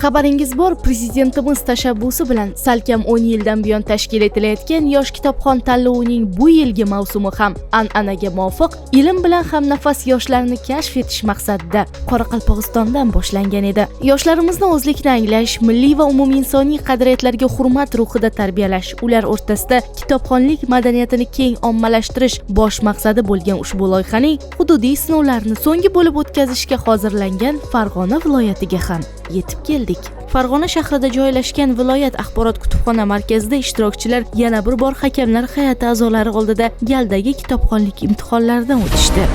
Xabaringiz bor, prezidentimiz tashabbusi bilan salkam 10 yildan buyon tashkil etilayotgan Yosh kitobxon tanlovining bu yilgi mavsumi ham an'anaga muvofiq ilm bilan hamnafas yoshlarni kashf etish maqsadida Qoraqalpog'istondan boshlangan edi. Yoshlarimizni o'zlikni anglash, milliy va umuminsoniy qadriyatlarga hurmat ruhida tarbiyalash, ular o'rtasida kitobxonlik madaniyatini keng ommalashtirish bosh maqsadi bo'lgan ushbu loyihaning hududiy sinovlarini so'nggi bo'lib o'tkazishga hozirlangan Farg'ona viloyatiga ham yetib keldik. Farg'ona shahrida joylashgan viloyat axborot kutubxona markazida ishtirokchilar yana bir bor hakamlar hay'ati a'zolari oldida galdagi kitobxonlik imtihonlaridan o'tishdi.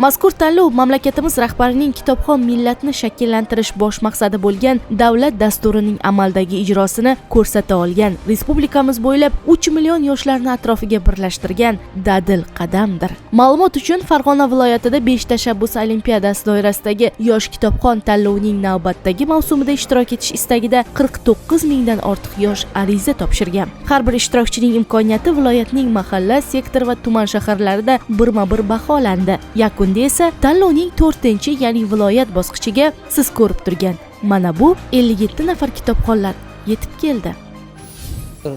Mazkur tanlov mamlakatimiz rahbarining kitobxon millatni shakllantirish bosh maqsadi bo'lgan davlat dasturining amaldagi ijrosini ko'rsata olgan, respublikamiz bo'ylab 3 million yoshlarni atrofiga birlashtirgan dadil qadamdir. Ma'lumot uchun, Farg'ona viloyatida 5 tashabbus olimpiadasi doirasidagi yosh kitobxon tanlovining navbatdagi mavsumida ishtirok etish istagida 49 mingdan ortiq yosh ariza topshirgan. Har bir ishtirokchining imkoniyati viloyatning mahalla, sektor va tuman shaharlarida birma-bir baholandi. Yakunda esa tanlovning 4-chi, ya'ni viloyat bosqichiga siz ko'rib turgan mana bu 57 nafar kitobxonlar yetib keldi.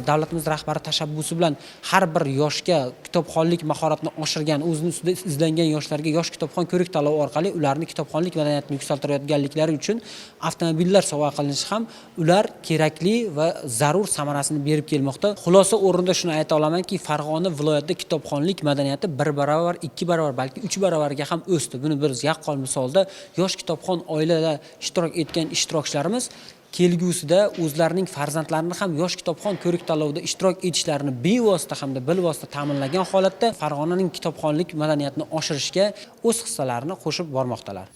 Davlatimiz rahbari tashabbusi bilan har bir yoshga kitobxonlik mahoratini oshirgan, o'zini ustida izlangan yoshlarga yosh kitobxon ko'rik tanlovi orqali ularni kitobxonlik madaniyatini yuksaltirayotganliklari uchun avtomobillar sovg'a qilinishi ham ular kerakli va zarur samarasini berib kelmoqda. Xulosa o'rnida shuni ayta olamanki, Farg'ona viloyatida kitobxonlik madaniyati 1 barobar, 2 barobar, balki 3 barobarga ham o'sdi. Buni biz yaqqol misolda yosh kitobxon oilada ishtirok etgan ishtirokchilarimiz kelgusida o'zlarining farzandlarini ham yosh kitobxon ko'rik tanlovida ishtirok etishlarini bevosita hamda bilvosita ta'minlagan holatda Farg'onaning kitobxonlik madaniyatini oshirishga o'z hissalarini qo'shib bormoqdalar.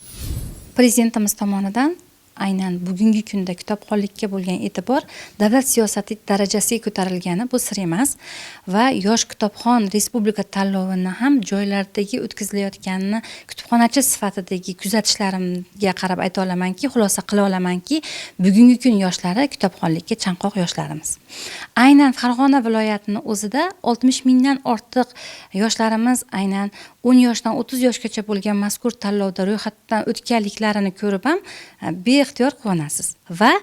Prezidentimiz tomonidan aynan bugungi kunda kitobxonlikka bo'lgan e'tibor davlat siyosati darajasiga ko'tarilgani bu sir emas va yosh kitobxon respublika tanlovini ham joylardagi o'tkazilayotganini kutubxonachi sifatidagi kuzatishlarimga qarab ayta olamanki, xulosa qila olamanki, bugungi kun yoshlari kitobxonlikka chanqoq yoshlarimiz. Aynan Farg'ona viloyatining o'zida 60 mingdan ortiq yoshlarimiz aynan 10 yoshdan 30 yoshgacha bo'lgan mazkur tanlovda ro'yxatdan o'tganliklarini ko'rib ham beixtiyor quvonasiz. Va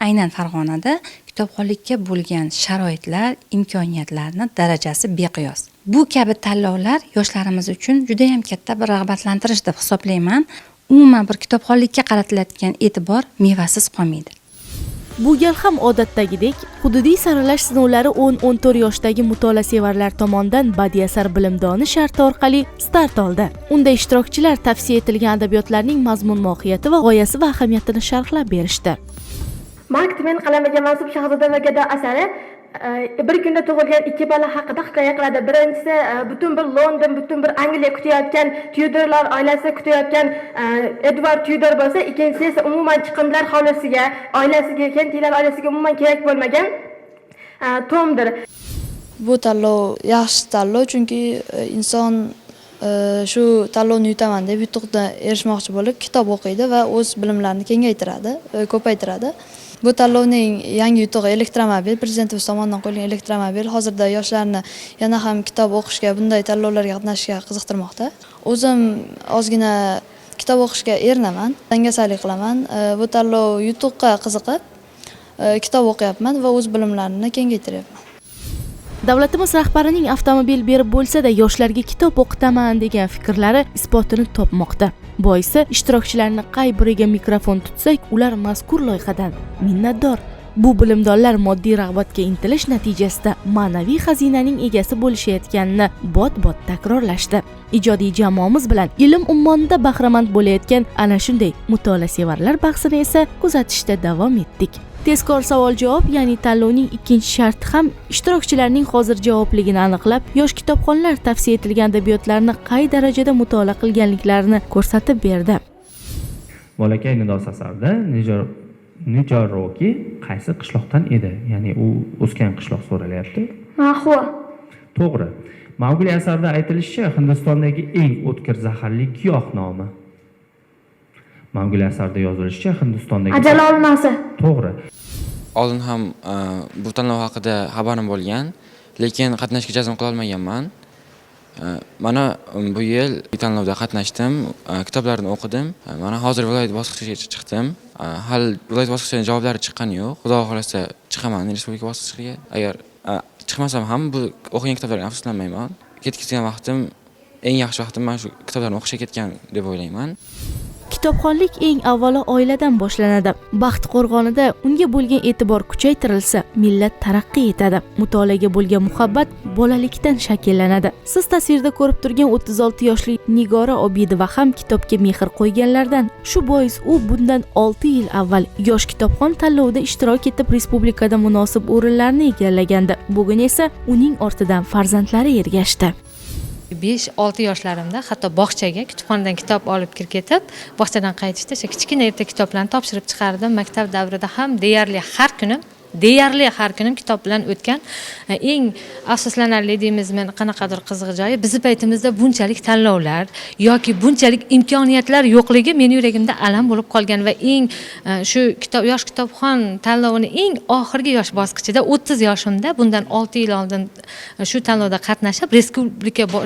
aynan Farg'onada kitobxonlikka bo'lgan sharoitlar, imkoniyatlarning darajasi beqiyos. Bu kabi tanlovlar yoshlarimiz uchun juda ham katta bir rag'batlantirish deb hisoblayman. Umuman bir kitobxonlikka qaratiladigan e'tibor mevasiz qolmaydi. Bu gal ham odatdagidek hududiy saralash sinovlari 10-14 yoshdagi mutolaa sevarlar tomonidan badiiy asar bilimdoni sharti orqali start oldi. Unda ishtirokchilar tavsiya etilgan adabiyotlarning mazmun mohiyati va g'oyasi va ahamiyatini sharhlab berishdi. Mark Twain qalamiga mansub Shahzoda va Gado asari bir kunda tug'ilgan ikki bola haqida hikoya qiladi. Birinchisi butun bir London, butun bir Angliya kutayotgan Tudorlar oilasi kutayotgan Edward Tudor bo'lsa, ikkinchisi esa umuman chiqimlar hovlisiga, oilasiga, Kentiylar oilasiga umuman kerak bo'lmagan Tomdir. Bu tanlov yaxshi tanlov, chunki inson shu tanlovni yutaman deb yutuqqa erishmoqchi bo'lib kitob o'qiydi va o'z bilimlarini kengaytiradi, ko'paytiradi. Bu tanlovning yangi yutug'i elektromobil, prezidentimiz tomonidan qo'yilgan elektromobil hozirda yoshlarni yana ham kitob o'qishga, bunday tanlovlarga qatnashishga qiziqtirmoqda. O'zim ozgina kitob o'qishga erinaman, dangasalik qilaman. Bu tanlov yutuqqa qiziqib kitob o'qiyapman va o'z bilimlarimni kengaytiryapman. Davlatimiz rahbarining avtomobil berib bo'lsa-da yoshlarga kitob o'qitaman degan fikrlari isbotini topmoqda. Boisi ishtirokchilarni qay biriga mikrofon tutsak, ular mazkur loyihadan minnatdor. Bu bilimdonlar moddiy rag'batga intilish natijasida ma'naviy xazinaning egasi bo'lishayotganini bot-bot takrorlashdi. Ijodiy jamoamiz bilan ilm ummonida bahramand bo'layotgan ana shunday mutolaa sevarlar bahsini esa kuzatishda davom etdik. Tezkor savol-javob, ya'ni tanlovning ikkinchi sharti ham ishtirokchilarning hozir javobligini aniqlab, yosh kitobxonlar tavsiya etilgan adabiyotlarni qay darajada mutolaa qilganliklarini ko'rsatib berdi. Bolakay nidos asarida Nijaroki qaysi qishloqdan edi? Ya'ni u o'sgan qishloq so'ralyapti. Mahua. To'g'ri. Mowgli asarida aytilishicha, Hindistondagi eng o'tkir zaharli giyoh nomi. Mowgli asarida yozilishicha, Hindistondagi Ajal olmasi. To'g'ri. Oldin ham bu tanlov haqida xabarim bo'lgan, lekin qatnashga jazm qila olmaganman. Mana bu yil tanlovda qatnashdim, kitoblarni o'qidim. Mana hozir viloyat bosqichiga chiqdim. Hali viloyat bosqichining javoblari chiqqani yo'q. Xudo xolasa chiqaman respublika bosqichiga. Agar chiqmasam ham bu o'qigan kitoblarga afsuslanmayman. Ketkizgan vaqtim, eng yaxshi vaqtim mana shu kitoblarni o'qishga ketgan deb o'ylayman. Kitobxonlik eng avvalo oiladan boshlanadi. Baxt qo'rg'onida unga bo'lgan e'tibor kuchaytirilsa, millat taraqqiy etadi. Mutolaaga bo'lgan muhabbat bolalikdan shakllanadi. Siz tasvirda ko'rib turgan 36 yoshli Nigora Obidova ham kitobga mehr qo'yganlardan. Shu bois u bundan 6 yil avval yosh kitobxon tanlovida ishtirok etib, respublikada munosib o'rinlarni egallagandi. Bugun esa uning ortidan farzandlari ergashdi. 5-6 yoshlarimda hatto bog'chaga kutubxonadan kitob olib kirib ketib, bog'chadan qaytishda o'sha kichkina erta kitoblarni topshirib chiqardim. Maktab davrida ham deyarli har kunim kitob bilan o'tgan. Eng afsuslanarli deymizmi, qanaqadir qiziq joyi, bizni paytimizda bunchalik tanlovlar yoki bunchalik imkoniyatlar yo'qligi meni yuragimda alam bo'lib qolgan va eng shu yosh kitobxon tanlovini eng oxirgi yosh bosqichida 30 yoshimda bundan 6 yil oldin shu tanlovda qatnashib,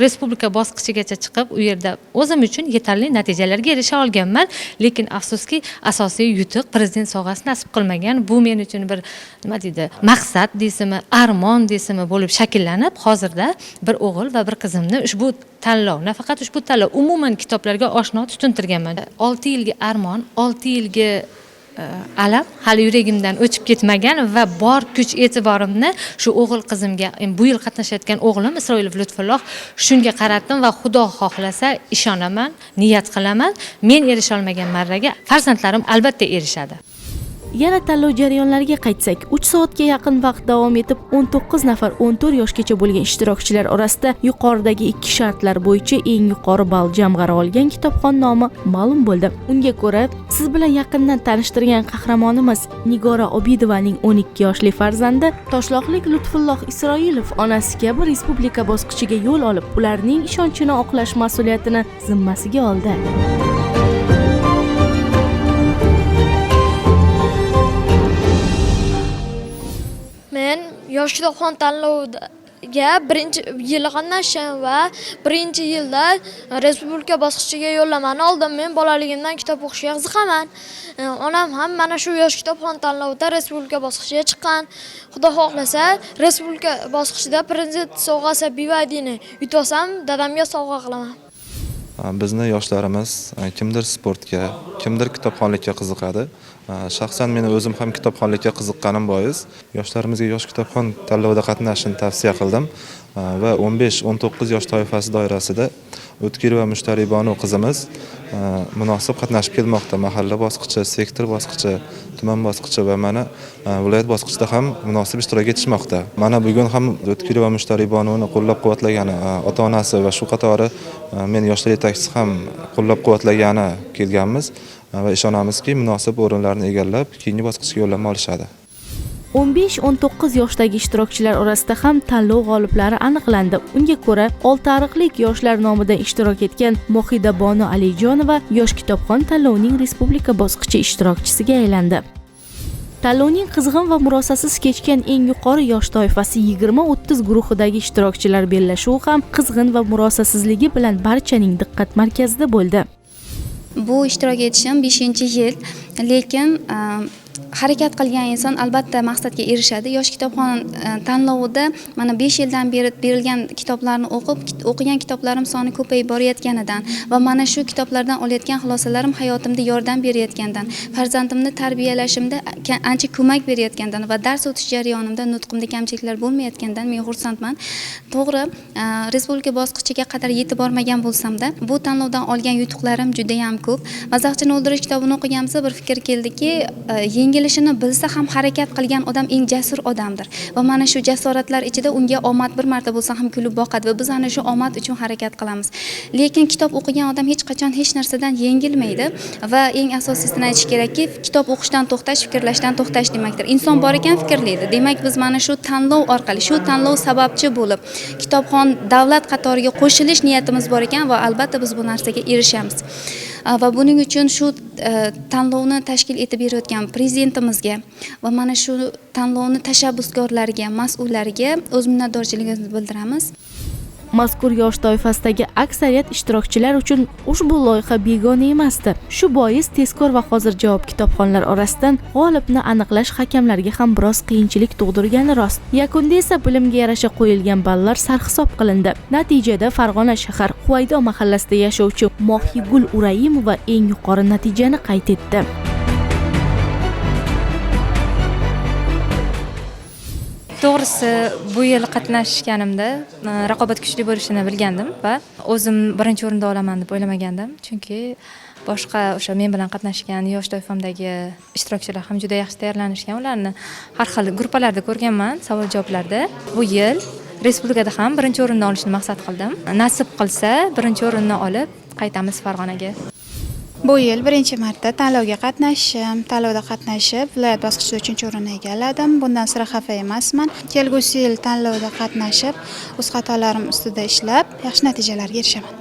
respublika bosqichigacha chiqib, u yerda o'zim uchun yetarli natijalarga erisha olganman. Lekin afsuski, asosiy yutuq prezident sovg'asi nasib qilmagan. Bu men uchun bir nima deydi, maqsad deysizmi, armon deysizmi bo'lib shakllanib, hozirda bir o'g'il va bir qizimni ushbu tanlov, nafaqat ushbu tanlov, umuman kitoblarga oshno tutuntirganman. 6 yilga armon, 6 yilga alam hali yuragimdan o'chib ketmagan va bor kuch e'tiborimni shu o'g'il qizimga, bu yil qatnashayotgan o'g'lim Isroilov Lutfulloh shunga qaratdim va Xudo xohlasa ishonaman, niyat qilaman, men erisha olmagan marraga farzandlarim albatta erishadi. Yana tanlov jarayonlariga qaytsak, 3 soatga yaqin vaqt davom etib, 19 nafar 14 yoshgacha bo'lgan ishtirokchilar orasida yuqoridagi 2 shartlar bo'yicha eng yuqori ball jamg'ara olgan kitobxon nomi ma'lum bo'ldi. Unga ko'ra, siz bilan yaqindan tanishtirgan qahramonimiz Nigora Obidovaning 12 yoshli farzandi Toshloqlik Lutfulloh Isroilov onasi kabi respublika bosqichiga yo'l olib, ularning ishonchini oqlash mas'uliyatini zimmasiga oldi. Men yosh kitobxon tanloviga birinchi yil qatnashdim va birinchi yilda respublika bosqichiga yo'llamani oldim. Men bolaligimdan kitob o'qishga qiziqaman. Onam ham mana shu yosh kitobxon tanlovida respublika bosqichiga chiqqan. Xudo xohlasa, respublika bosqichida prezident sovg'asi BYDni yutsam, dadamga sovg'a qilaman. Bizni yoshlarimiz kimdir sportga, kimdir kitobxonlikka qiziqadi. Shaxsan men o'zim ham kitobxonlikka qiziqqanim bois yoshlarimizga yosh kitobxon tanlovida qatnashishni tavsiya qildim va 15-19 yosh toifasi doirasida O'tkirova Mushtaribonu qizimiz munosib qatnashib kelmoqda. Mahalla bosqichi, sektor bosqichi, tuman bosqichi va mana viloyat bosqichida ham munosib ishtirok etishmoqda. Mana bugun ham O'tkirova Mushtaribonuni qo'llab-quvvatlagani ota-onasi va shu qatori men yoshlar yetakchisi ham qo'llab-quvvatlagani kelganmiz va ishonamizki, munosib o'rinlarni egallab, keyingi bosqichga yo'llanma olishadi. 15-19 yoshdagi ishtirokchilar orasida ham tanlov g'oliblari aniqlandi. Unga ko'ra, Oltiariqlik yoshlar nomidan ishtirok etgan Mohida Bonu Alijonova yosh kitobxon tanlovining respublika bosqichi ishtirokchisiga aylandi. Tanlovning qizg'in va murosasiz kechgan eng yuqori yosh toifasi 20-30 guruhidagi ishtirokchilar bellashuvi ham qizg'in va murosasizligi bilan barchaning diqqat markazida bo'ldi. Bu ishtirok etishim 5-yil, lekin harakat qilgan inson albatta maqsadga erishadi. Yosh kitobxon tanlovida mana 5 yildan beri berilgan kitoblarni o'qigan kitoblarim soni ko'payib borayotganidan va mana shu kitoblardan olayotgan xulosalarim hayotimda yordam berayotganidan, farzandimni tarbiyalashimda ancha ko'mak berayotganidan va dars o'tish jarayonimda nutqimda kamchiliklar bo'lmayotganidan men xursandman. To'g'ri, respublika bosqichiga qadar yetib bormagan bo'lsam-da, bu tanlovdan olgan yutuqlarim juda ham ko'p. Mazaxchini o'ldirish kitobini o'qiganimda bir fikr keldiki, yengilishini bilsa ham harakat qilgan odam eng jasur odamdir va mana shu jasoratlar ichida unga omad bir marta bo'lsa ham kulib boqadi va biz ana shu omad uchun harakat qilamiz. Lekin kitob o'qigan odam hech qachon hech narsadan yengilmaydi va eng asosiysi aytish kerakki, kitob o'qishdan to'xtash, fikrlashdan to'xtash demakdir. Inson bor ekan fikrlaydi. Demak, biz mana shu tanlov orqali, shu tanlov sababchi bo'lib, kitobxon davlat qatoriga qo'shilish niyatimiz bor ekan va albatta biz bu narsaga erishamiz. Va buning uchun shu tanlovni tashkil etib berayotgan prezidentimizga va mana shu tanlovni tashabbuskorlariga, mas'ullariga o'z minnatdorchiligimizni bildiramiz. Mazkur yosh toifasidagi aksariyat ishtirokchilar uchun ushbu loyiha begona emasdi. Shu bois tezkor va hozir javob kitobxonlar orasidan g'olibni aniqlash hakamlarga ham biroz qiyinchilik tug'dirgani rost. Yakunda esa bilimga yarasha qo'yilgan ballar sarhisob qilindi. Natijada Farg'ona shahar Huvaydo mahallasida yashovchi Mohigul Uraimova eng yuqori natijani qayd etdi. To'g'risi, bu yil qatnashganimda raqobat kuchli bo'lishini bilgandim va o'zim birinchi o'rinda olaman deb o'ylamagandim. Chunki boshqa o'sha men bilan qatnashgan yosh toifamdagi ishtirokchilar ham juda yaxshi tayyorlanishgan. Ularni har xil gruppalarda ko'rganman, savol-javoblarda. Bu yil respublikada ham birinchi o'rinni olishni maqsad qildim. Nasib qilsa, birinchi o'rinni olib qaytamiz Farg'onaga. Bu yil birinchi marta tanlovga tanlovda qatnashib, viloyat bosqichida 3-o'rinni egalladim. Bundan sira xafa emasman. Kelgusi yil tanlovda qatnashib, o'z xatolarim ustida ishlab, yaxshi natijalarga erishaman.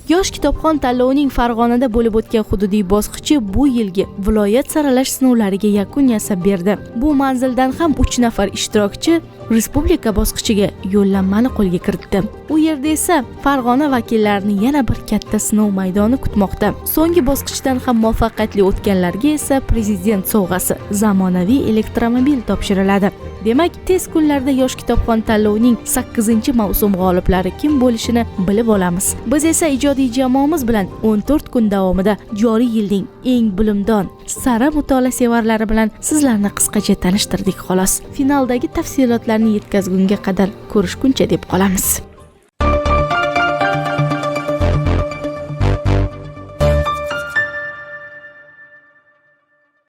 Yosh kitobxon tanlovining Farg'onada bo'lib o'tgan hududiy bosqichi bu yilgi viloyat saralash sinovlariga yakun yasab berdi. Bu manzildan ham 3 nafar ishtirokchi respublika bosqichiga yo'llanmani qo'lga kiritdi. U yerda esa Farg'ona vakillarini yana bir katta sinov maydoni kutmoqda. So'nggi bosqichdan ham muvaffaqiyatli o'tganlarga esa prezident sovg'asi zamonaviy elektromobil topshiriladi. Demak, tez kunlarda yosh kitobxon tanlovining 8-mavsum g'oliblari kim bo'lishini bilib olamiz. Biz esa ijodiy jamoamiz bilan 14 kun davomida joriy yilning eng bilimdon, sara mutolaa sevarlari bilan sizlarni qisqacha tanishtirdik xolos. Finaldagi tafsilotlarni yetkazgunga qadar ko'rishguncha deb qolamiz.